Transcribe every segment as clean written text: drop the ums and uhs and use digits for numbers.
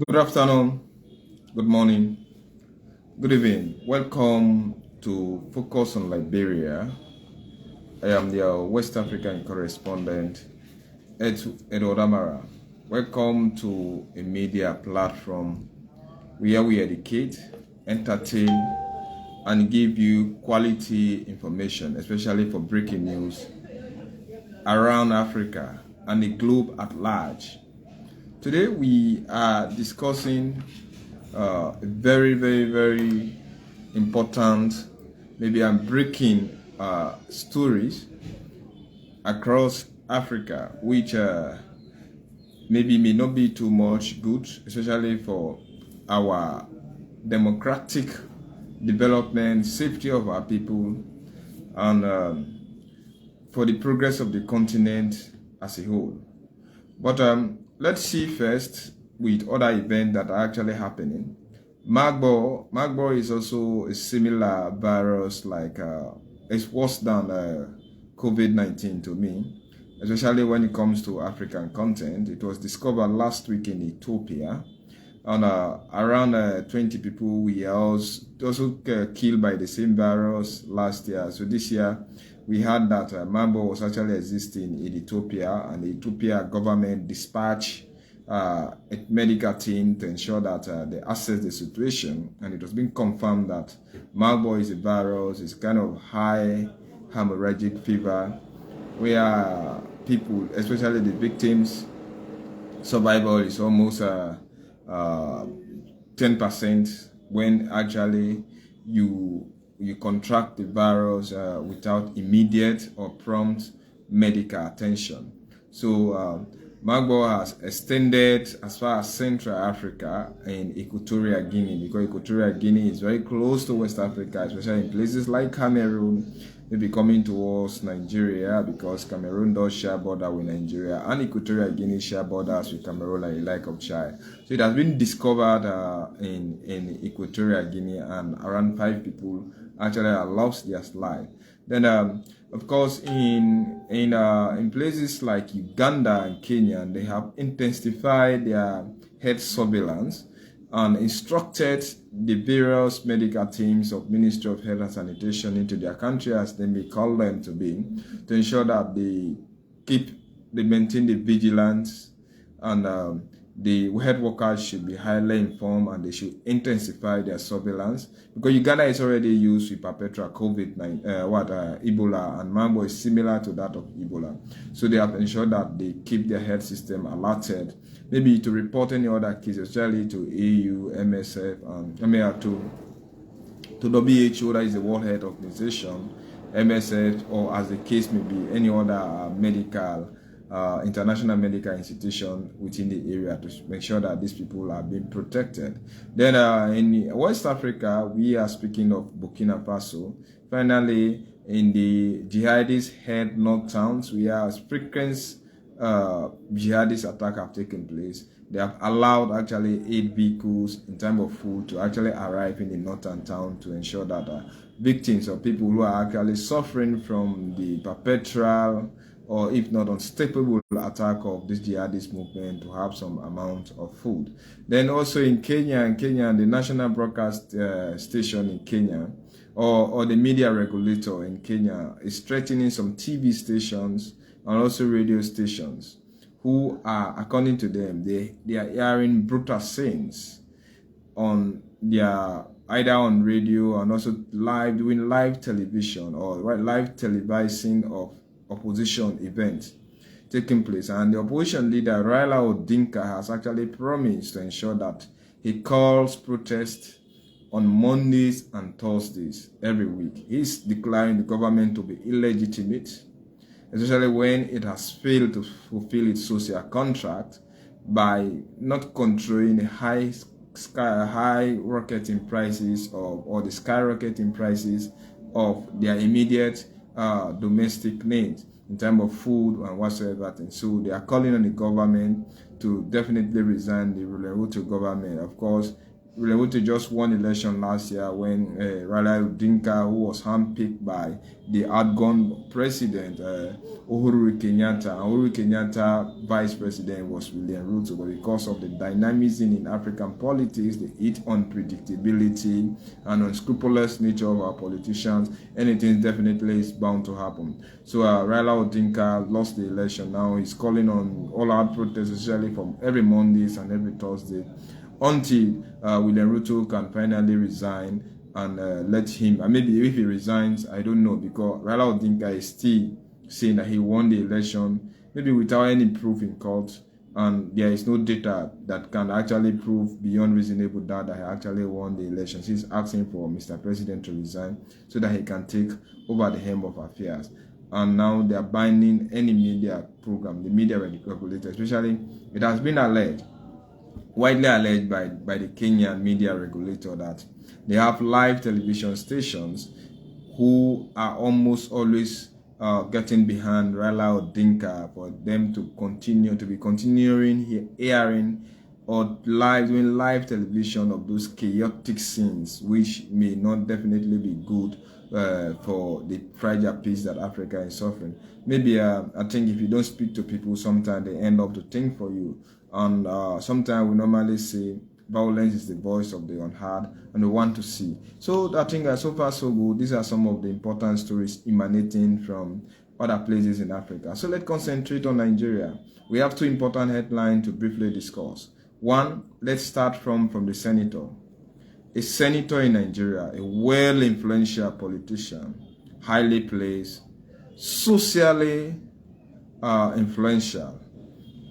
Good afternoon, good morning, good evening. Welcome to Focus on Liberia. I am the West African correspondent, Edward Amara. Welcome to a media platform where we educate, entertain, and give you quality information, especially for breaking news around Africa and the globe at large. Today we are discussing a very important, maybe I'm breaking stories across Africa, which maybe may not be too much good, especially for our democratic development, safety of our people, and for the progress of the continent as a whole. But let's see first with other events that are actually happening. Marburg is also a similar virus, like it's worse than COVID-19 to me, especially when it comes to African content. It was discovered last week in Ethiopia, and around 20 people were also killed by the same virus last year. So this year, we heard that Marburg was actually existing in Ethiopia, and the Ethiopia government dispatched a medical team to ensure that they assess the situation, and it was being confirmed that Marburg is a virus. It's kind of high hemorrhagic fever, where people, especially the victims, survival is almost 10% when actually you contract the virus without immediate or prompt medical attention. So Marburg has extended as far as Central Africa and Equatorial Guinea, because Equatorial Guinea is very close to West Africa, especially in places like Cameroon, maybe coming towards Nigeria, because Cameroon does share border with Nigeria, and Equatorial Guinea share borders with Cameroon like a like of Chad. So it has been discovered in Equatorial Guinea, and around 5 people actually have lost their life. Then, of course, in places like Uganda and Kenya, they have intensified their health surveillance and instructed the various medical teams of Ministry of Health and Sanitation into their country, as they may call them to be, to ensure that they maintain the vigilance, and the health workers should be highly informed, and they should intensify their surveillance, because Uganda is already used with perpetual Ebola, and Marburg is similar to that of Ebola. So they have ensured that they keep their health system alerted, maybe to report any other cases, especially to AU, MSF, and to WHO, that is the World Health Organization, MSF, or as the case may be, any other international medical institution within the area, to make sure that these people are being protected. Then in West Africa, we are speaking of Burkina Faso. Finally, in the jihadist head north towns, we are frequent jihadist attack have taken place. They have allowed actually 8 vehicles in time of food to actually arrive in the northern town, to ensure that victims or people who are actually suffering from the perpetual, or if not unstoppable, attack of this jihadist movement, to have some amount of food. Then also in Kenya, the national broadcast station in Kenya, or the media regulator in Kenya, is threatening some TV stations and also radio stations, who are, according to them, they are airing brutal scenes on their, either on radio and also doing live television, or live televising of opposition events taking place. And the opposition leader Raila Odinga has actually promised to ensure that he calls protests on Mondays and Thursdays every week. He's declaring the government to be illegitimate, especially when it has failed to fulfill its social contract by not controlling the high rocketing prices or the skyrocketing prices of their immediate domestic needs in terms of food and whatsoever thing. So they are calling on the government to definitely resign the Ruto government. Of course, William just won election last year when Raila Odinga, who was handpicked by the outgone president Uhuru Kenyatta. Uhuru Kenyatta vice president was William Ruto, but because of the dynamism in African politics, the unpredictability and unscrupulous nature of our politicians, anything definitely is bound to happen. So Raila Odinga lost the election. Now he's calling on all-out protests, especially from every Mondays and every Thursday, until William Ruto can finally resign and let him, and maybe if he resigns, I don't know, because Raila Odinga is still saying that he won the election, maybe without any proof in court, and there is no data that can actually prove beyond reasonable doubt that he actually won the election. He's asking for Mr. President to resign so that he can take over the helm of affairs. And now they are banning any media program, the media regulator, especially, it has been alleged, widely alleged by the Kenyan media regulator, that they have live television stations who are almost always getting behind Raila Odinga for them to be continuing airing or doing live television of those chaotic scenes, which may not definitely be good for the fragile peace that Africa is suffering. Maybe I think if you don't speak to people, sometimes they end up to think for you. And sometimes we normally say violence is the voice of the unheard, and we want to see. So I think so far so good. These are some of the important stories emanating from other places in Africa. So let's concentrate on Nigeria. We have two important headlines to briefly discuss. One, let's start from the senator. A senator in Nigeria, a well-influential politician, highly placed, socially influential,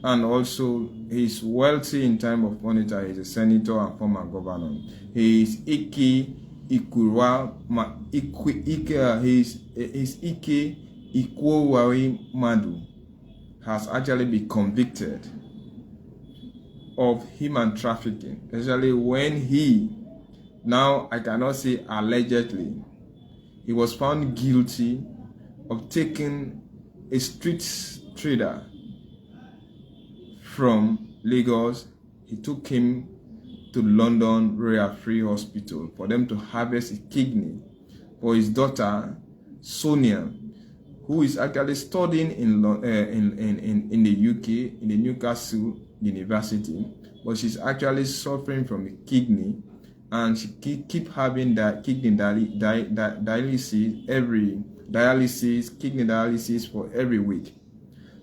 and also he's wealthy in time of monetary. He's a senator and former governor. He is Ike Ikwuwari Madu has actually been convicted of human trafficking, especially when now I cannot say allegedly, he was found guilty of taking a street trader from Lagos. He took him to London Royal Free Hospital for them to harvest a kidney for his daughter Sonia, who is actually studying in the UK, in the Newcastle University, but she's actually suffering from a kidney, and she keep having that kidney dialysis for every week.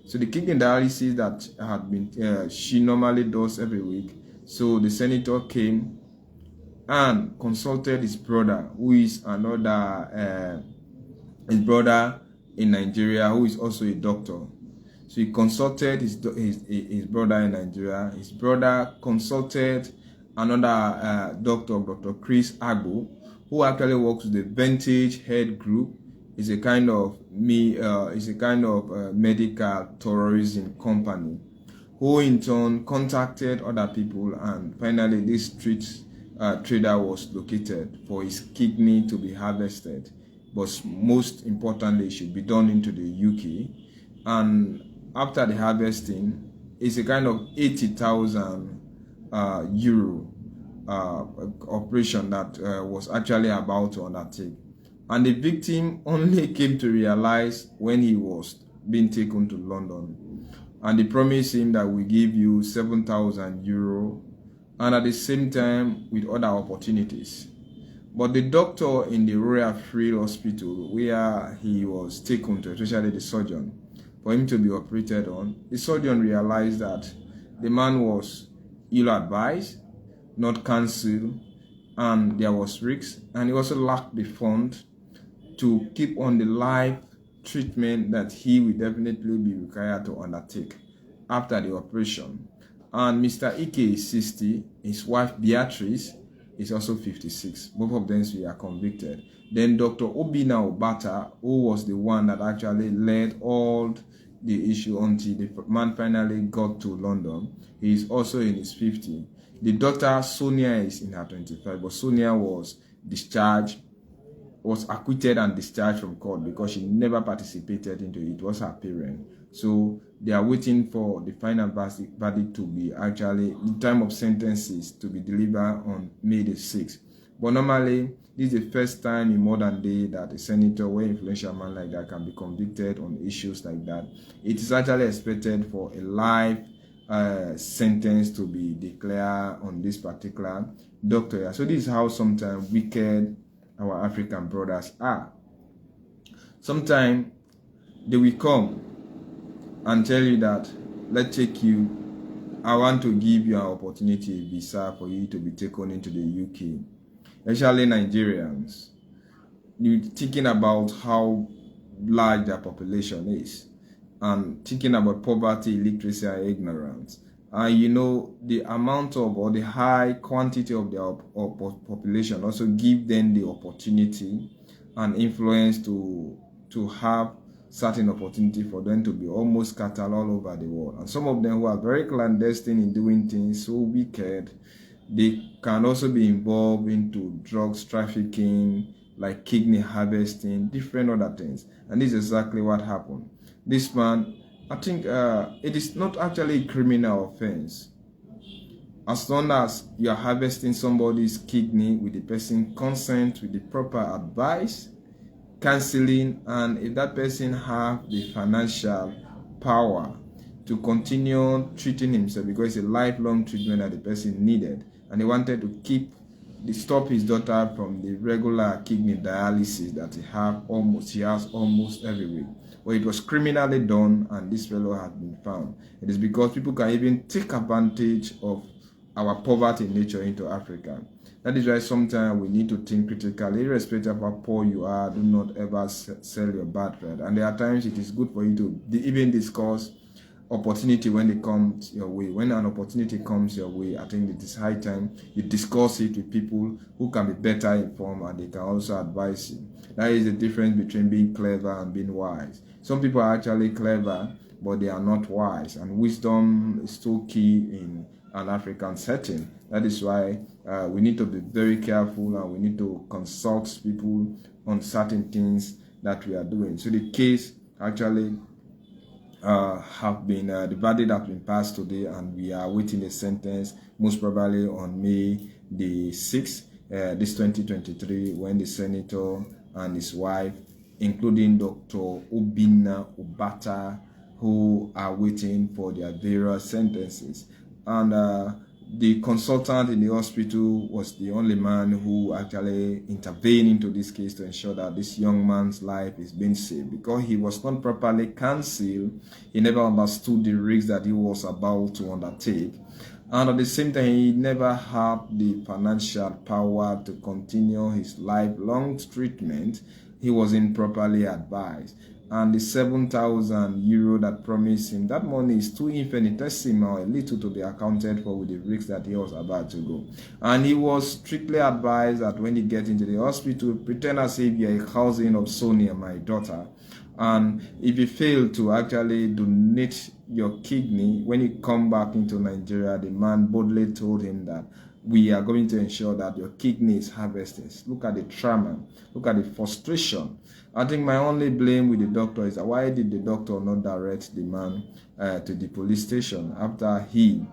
So the kidney dialysis that had been she normally does every week. So the senator came and consulted his brother, who is his brother in Nigeria, who is also a doctor. So he consulted his brother in Nigeria. His brother consulted another doctor, Dr. Chris Agbo, who actually works with the Vantage Head Group. It's a kind of medical tourism company, who in turn contacted other people, and finally this street trader was located for his kidney to be harvested. But most importantly, it should be done into the UK. And after the harvesting, it's a kind of 80,000 euro operation that was actually about to undertake. And the victim only came to realize when he was being taken to London. And they promised him that we give you 7,000 euro, and at the same time with other opportunities. But the doctor in the Royal Free Hospital, where he was taken to, especially the surgeon, for him to be operated on, the surgeon realized that the man was ill-advised, not cancelled, and there was risk, and he also lacked the fund to keep on the live treatment that he will definitely be required to undertake after the operation. And Mr. Ike is 60, his wife Beatrice is also 56. Both of them were convicted. Then Dr. Obina Obata, who was the one that actually led all the issue until the man finally got to London, he is also in his 50s. The daughter Sonia is in her 25, but Sonia was acquitted and discharged from court because she never participated into it. It was her parent. So they are waiting for the final verdict to be actually, the time of sentences to be delivered on May the 6th. But normally, this is the first time in modern day that a senator or influential man like that can be convicted on issues like that. It is actually expected for a life sentence to be declared on this particular doctor. So this is how sometimes wicked our African brothers are. Sometimes they will come and tell you that, let's take you, I want to give you an opportunity, a visa for you to be taken into the UK. Especially Nigerians, you're thinking about how large their population is, and thinking about poverty, illiteracy, and ignorance. And you know, the amount of, or the high quantity of their population also give them the opportunity and influence to have certain opportunity for them to be almost scattered all over the world. And some of them who are very clandestine in doing things so wicked, they can also be involved into drugs trafficking, like kidney harvesting, different other things. And this is exactly what happened. This man, I think it is not actually a criminal offense. As long as you are harvesting somebody's kidney with the person's consent, with the proper advice, counseling, and if that person have the financial power to continue treating himself, because it's a lifelong treatment that the person needed, and he wanted to stop his daughter from the regular kidney dialysis that he has almost every week. Well, it was criminally done, and this fellow has been found. It is because people can even take advantage of our poverty nature into Africa. That is why sometimes we need to think critically, irrespective of how poor you are. Do not ever sell your birthright. And there are times it is good for you to even discuss opportunity when it comes your way. When an opportunity comes your way, I think it is high time you discuss it with people who can be better informed, and they can also advise you. That is the difference between being clever and being wise. Some people are actually clever, but they are not wise, and wisdom is so key in an African setting. That is why we need to be very careful, and we need to consult people on certain things that we are doing. So the case actually have been, the verdict has been passed today, and we are waiting a sentence, most probably on May the 6th, this 2023, when the senator and his wife, including Dr. Obinna Obata, who are waiting for their various sentences. And the consultant in the hospital was the only man who actually intervened into this case to ensure that this young man's life is being saved, because he was not properly counseled. He never understood the risks that he was about to undertake, and at the same time he never had the financial power to continue his lifelong treatment. He wasn't properly advised, and the 7,000 euro that promised him, that money is too infinitesimal, a little to be accounted for with the risks that he was about to go. And he was strictly advised that when he gets into the hospital, pretend as if you're a cousin of Sonia, my daughter, and if you fail to actually donate your kidney, when you come back into Nigeria, the man boldly told him that we are going to ensure that your kidney is harvested. Look at the trauma, look at the frustration. I think my only blame with the doctor is that why did the doctor not direct the man to the police station after he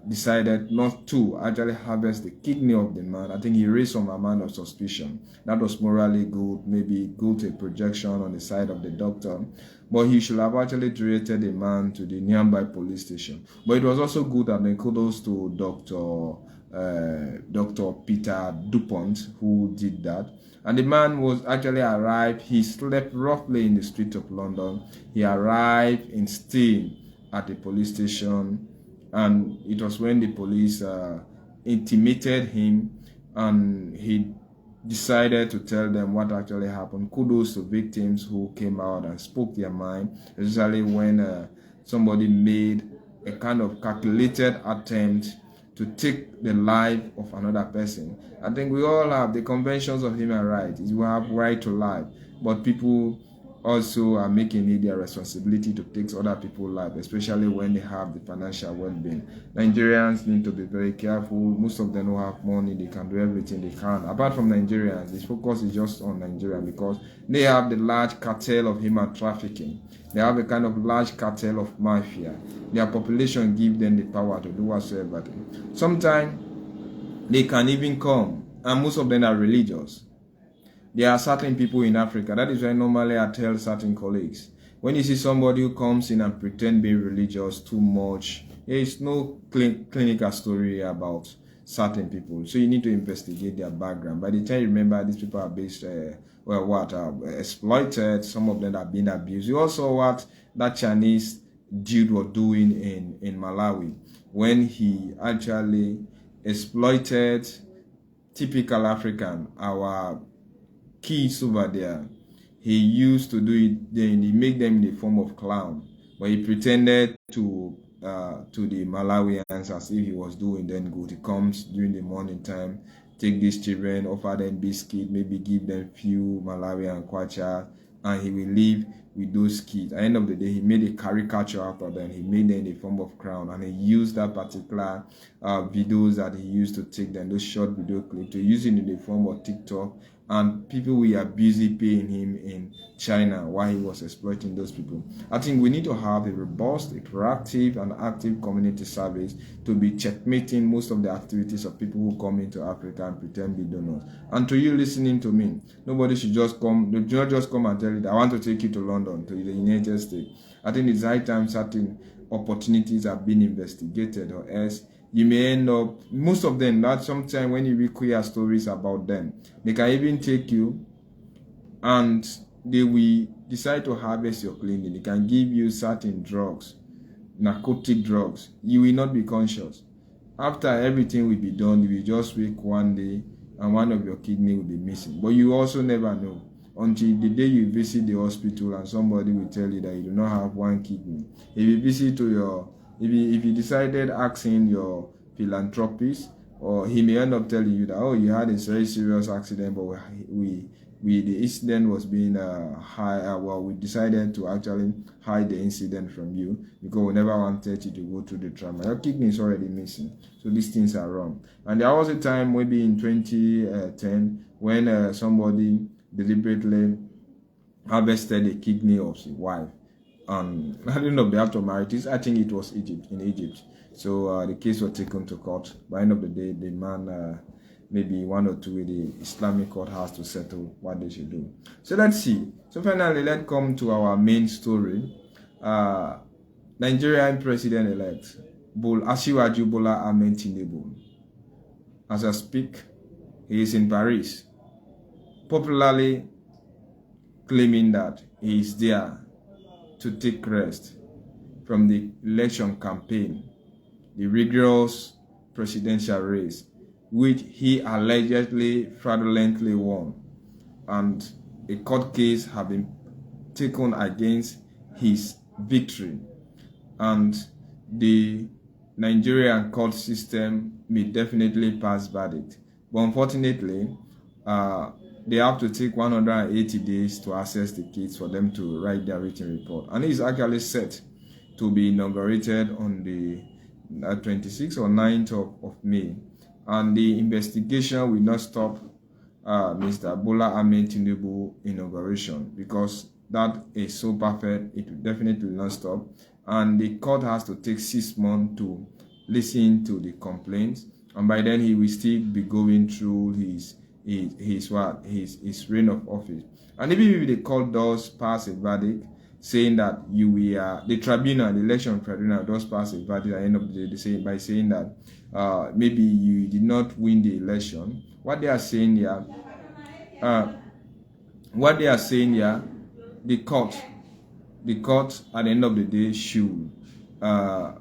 decided not to actually harvest the kidney of the man? I think he raised some amount of suspicion. That was morally good, maybe good a projection on the side of the doctor, but he should have actually directed the man to the nearby police station. But it was also good, and then kudos to Dr. Peter Dupont, who did that. And the man was actually arrived. He slept roughly in the street of London. He arrived in Steen at the police station, and it was when the police intimated him, and he decided to tell them what actually happened. Kudos to victims who came out and spoke their mind, especially when somebody made a kind of calculated attempt to take the life of another person. I think we all have the conventions of human rights. We have right to life, but people also are making it their responsibility to take other people's life, especially when they have the financial well-being. Nigerians need to be very careful. Most of them don't have money. They can do everything they can. Apart from Nigerians, this focus is just on Nigeria because they have the large cartel of human trafficking. They have a kind of large cartel of mafia. Their population gives them the power to do whatsoever. Sometimes they can even come, and most of them are religious. There are certain people in Africa. That is why normally I tell certain colleagues, when you see somebody who comes in and pretend being religious too much, there is no clinical story about certain people. So you need to investigate their background. By the time you remember, these people are based, exploited. Some of them have been abused. You also what that Chinese dude was doing in Malawi when he actually exploited typical African, our kids over there. He used to do it, then he make them in the form of clown, but he pretended to the Malawians as if he was doing then good. He comes during the morning time, take these children, offer them biscuit, maybe give them few Malawian kwacha, and he will leave with those kids. At the end of the day, he made a caricature out of them. He made them in the form of crown, and he used that particular videos that he used to take them, those short video clips, to use it in the form of TikTok. And people were busy paying him in China while he was exploiting those people. I think we need to have a robust, proactive, and active community service to be checkmating most of the activities of people who come into Africa and pretend be donors. And to you listening to me, nobody should just come. They do not just come and tell you that I want to take you to London, to the United States. I think it's high time certain opportunities have been investigated, or else you may end up, most of them, that sometimes when you read queer stories about them, they can even take you and they will decide to harvest your clinic. They can give you certain drugs, narcotic drugs. You will not be conscious. After everything will be done, you will just wake one day and one of your kidney will be missing. But you also never know until the day you visit the hospital and somebody will tell you that you do not have one kidney. If you visit to your if you decided asking your philanthropist, or he may end up telling you that, oh, you had a very serious accident, but the incident was being we decided to actually hide the incident from you because we never wanted you to go through the trauma. Your kidney is already missing, so these things are wrong. And there was a time maybe in 2010 when somebody deliberately harvested a kidney of his wife. And I don't know the aftermath. I think it was in Egypt. So the case was taken to court. By the end of the day, the man, maybe one or two, the Islamic court has to settle what they should do. So let's see. So finally, let's come to our main story. Nigerian president-elect Asiwaju Bola Ahmed Tinubu. As I speak, he is in Paris, popularly claiming that he is there to take rest from the election campaign, the rigorous presidential race, which he allegedly fraudulently won, and a court case have been taken against his victory, and the Nigerian court system may definitely pass verdict. But unfortunately, they have to take 180 days to access the case for them to write their written report. And it is actually set to be inaugurated on the 26th or 9th of May. And the investigation will not stop Mr. Bola Ahmed Tinubu inauguration, because that is so perfect, it will definitely not stop. And the court has to take 6 months to listen to the complaints. And by then he will still be going through his reign of office. And even if the court does pass a verdict saying that the tribunal, the election tribunal does pass a verdict at the end of the day, by saying that maybe you did not win the election, what they are saying here, the court at the end of the day should the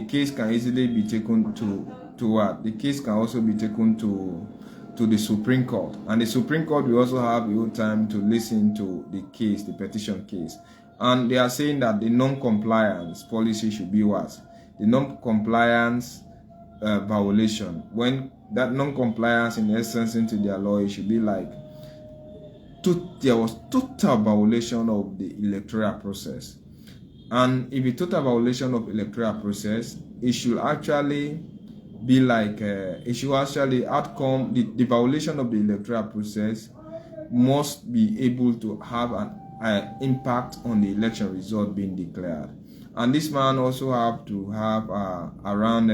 case can easily be taken to what? The case can also be taken to the Supreme Court. And the Supreme Court will also have the time to listen to the case, the petition case. And they are saying that the non-compliance policy should be what? The non-compliance violation. When that non-compliance in essence into their law, it should be like there was total violation of the electoral process. And if a total violation of electoral process, it should actually be like it should actually outcome the violation of the electoral process must be able to have an impact on the election result being declared. And this man also have to have around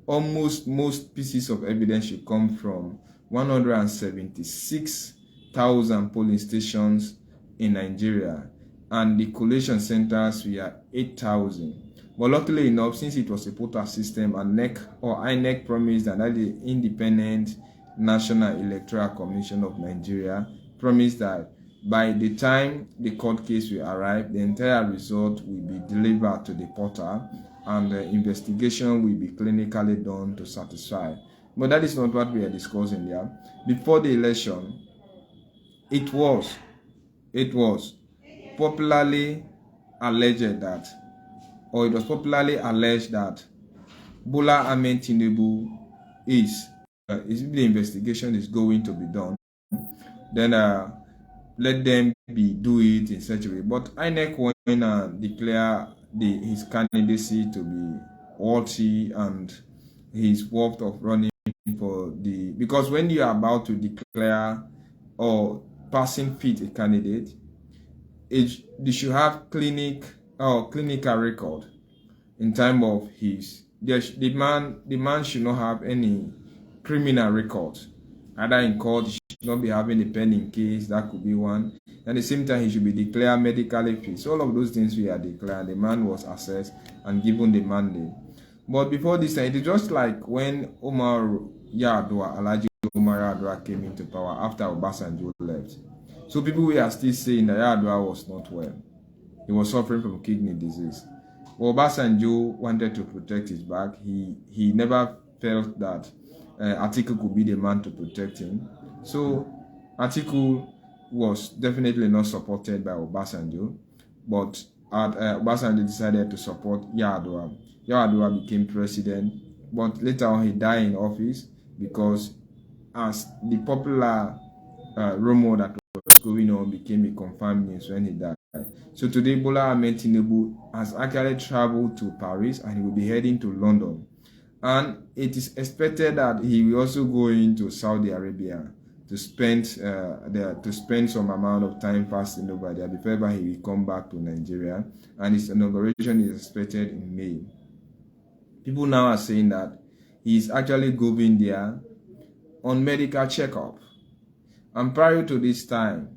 almost most pieces of evidence should come from 176,000 polling stations in Nigeria, and the collation centers were 8,000. But luckily enough, since it was a quota system, and NEC or INEC promised that the Independent National Electoral Commission of Nigeria promised that by the time the court case will arrive, the entire result will be delivered to the portal and the investigation will be clinically done to satisfy. But that is not what we are discussing here. Before the election, it was popularly alleged that, or it was popularly alleged that Bola Ahmed Tinubu is the investigation is going to be done, then let them do it in such a way. But INEC went and declare his candidacy to be worthy and his worth of running for the, because when you are about to declare or passing fit a candidate, they should have clinical record in time of his, the man should not have any criminal records, either in court. He should not be having a pending case. That could be one. At the same time, he should be declared medically fit. So all of those things we are declared. The man was assessed and given the mandate. But before this time, it is just like when Alhaji Omar Yar'Adua came into power after Obasanjo left. So people were still saying that Yar'Adua was not well. He was suffering from kidney disease. Well, Obasanjo wanted to protect his back. He never felt that Atiku could be the man to protect him. So Atiku was definitely not supported by Obasanjo, but Obasanjo decided to support Yar'Adua. Yar'Adua became president, but later on he died in office because as the popular rumor that was going on became a confirmed news when he died. So today, Bola Ahmed Tinubu has actually traveled to Paris and he will be heading to London. And it is expected that he will also go into Saudi Arabia to spend some amount of time fasting over there before he will come back to Nigeria. And his inauguration is expected in May. People now are saying that he is actually going there on medical checkup. And prior to this time,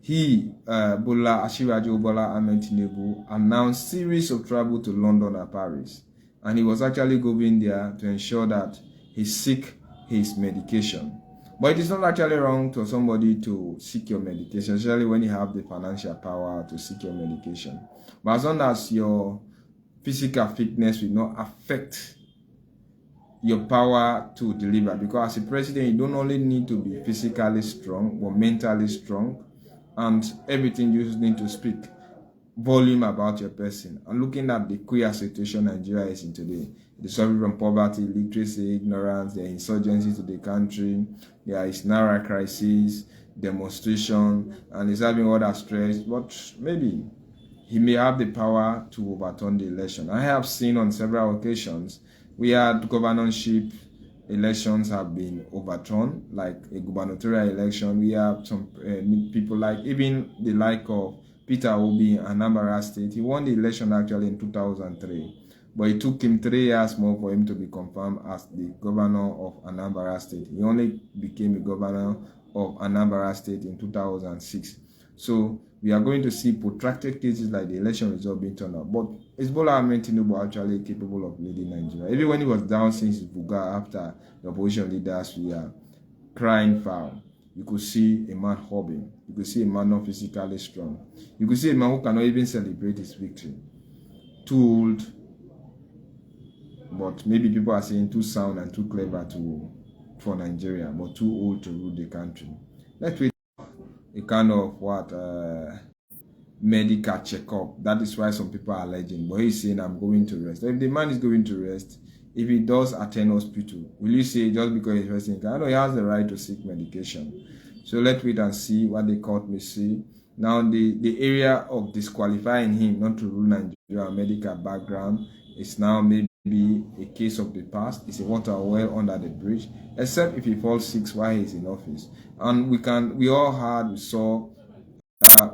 Bola Ahmed Tinubu announced series of travel to London and Paris, and he was actually going there to ensure that he seek his medication. But it is not actually wrong for somebody to seek your medication, especially when you have the financial power to seek your medication. But as long as your physical fitness will not affect your power to deliver, because as a president, you don't only need to be physically strong, but mentally strong. And everything you just need to speak volume about your person. And looking at the queer situation Nigeria is in today, the suffering from poverty, illiteracy, ignorance, the insurgency to the country, there is Naira crisis, demonstration, and he's having all that stress. But maybe he may have the power to overturn the election. I have seen on several occasions we had governorship elections have been overturned, like a gubernatorial election. We have some people like even the like of Peter Obi in Anambra State. He won the election actually in 2003, but it took him 3 years more for him to be confirmed as the governor of Anambra State. He only became a governor of Anambra State in 2006. So we are going to see protracted cases like the election result being turned out. But is Bola Ahmed Tinubu actually capable of leading Nigeria? Even when he was down since Buga after the opposition leaders were crying foul, you could see a man hobbing. You could see a man not physically strong. You could see a man who cannot even celebrate his victory. Too old, but maybe people are saying too sound and too clever for Nigeria, but too old to rule the country. Let's wait a kind of medical checkup. That is why some people are alleging, but he's saying I'm going to rest. If the man is going to rest, if he does attend hospital, will you say just because he's resting? I know he has the right to seek medication. So let's wait and see what the court may say. Now, the area of disqualifying him not to rule Nigeria medical background is now maybe a case of the past. It's a water well under the bridge, except if he falls sick while he's in office. And we saw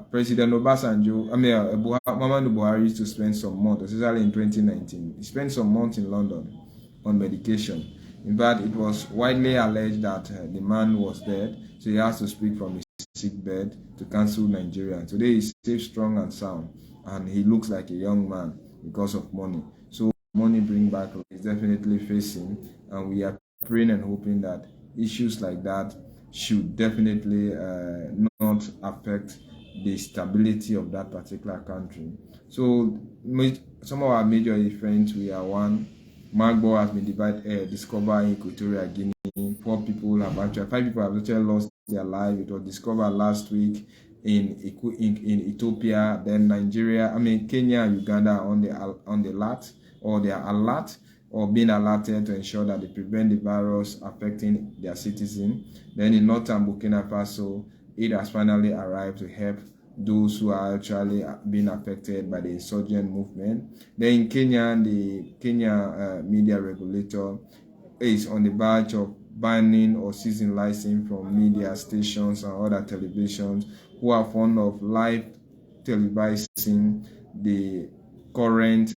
President Obasanjo, Muhammadu Buhari used to spend some months, especially in 2019. He spent some months in London on medication. In fact, it was widely alleged that the man was dead, so he has to speak from his sick bed to cancel Nigeria. Today he's safe, strong, and sound, and he looks like a young man because of money. So money bring back is definitely facing, and we are praying and hoping that issues like that should definitely not affect the stability of that particular country. So some of our major events, we are one. Magbo has been discovered in Equatorial Guinea. 5 people have actually lost their life. It was discovered last week in Ethiopia. Then Nigeria, Kenya and Uganda are on the alert, or they are alert, or being alerted to ensure that they prevent the virus affecting their citizens. Then in northern Burkina Faso, it has finally arrived to help those who are actually being affected by the insurgent movement. Then in Kenya, the Kenya media regulator is on the verge of banning or seizing license from media stations and other televisions who are fond of live televising the current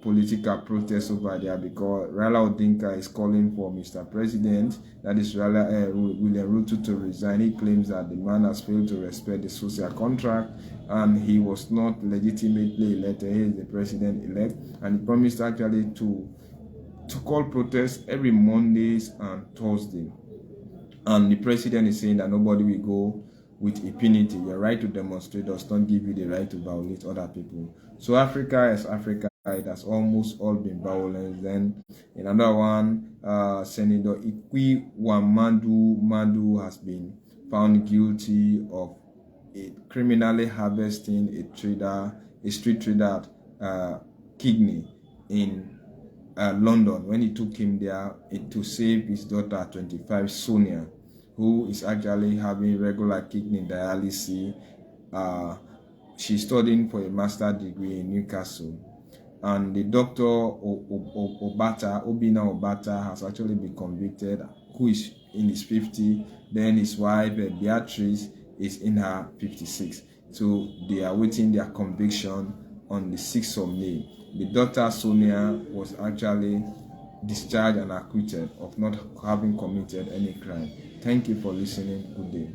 political protest over there, because Raila Odinga is calling for Mr. President, that is William Ruto, to resign. He claims that the man has failed to respect the social contract and he was not legitimately elected. He is the president-elect, and he promised actually to call protests every Mondays and Thursday. And the president is saying that nobody will go with impunity. Your right to demonstrate does not give you the right to violate other people. So Africa is Africa. It has almost all been violence. Then in another one, Senator Ikwi Madu has been found guilty of criminally harvesting a street trader kidney in London, when he took him there to save his daughter 25, Sonia, who is actually having regular kidney dialysis. She's studying for a master's degree in Newcastle, and the doctor Obina Obata has actually been convicted, who is in his 50. Then his wife Beatrice is in her 56. So they are waiting their conviction on the 6th of May. The daughter Sonia was actually discharged and acquitted of not having committed any crime. Thank you for listening. Good day.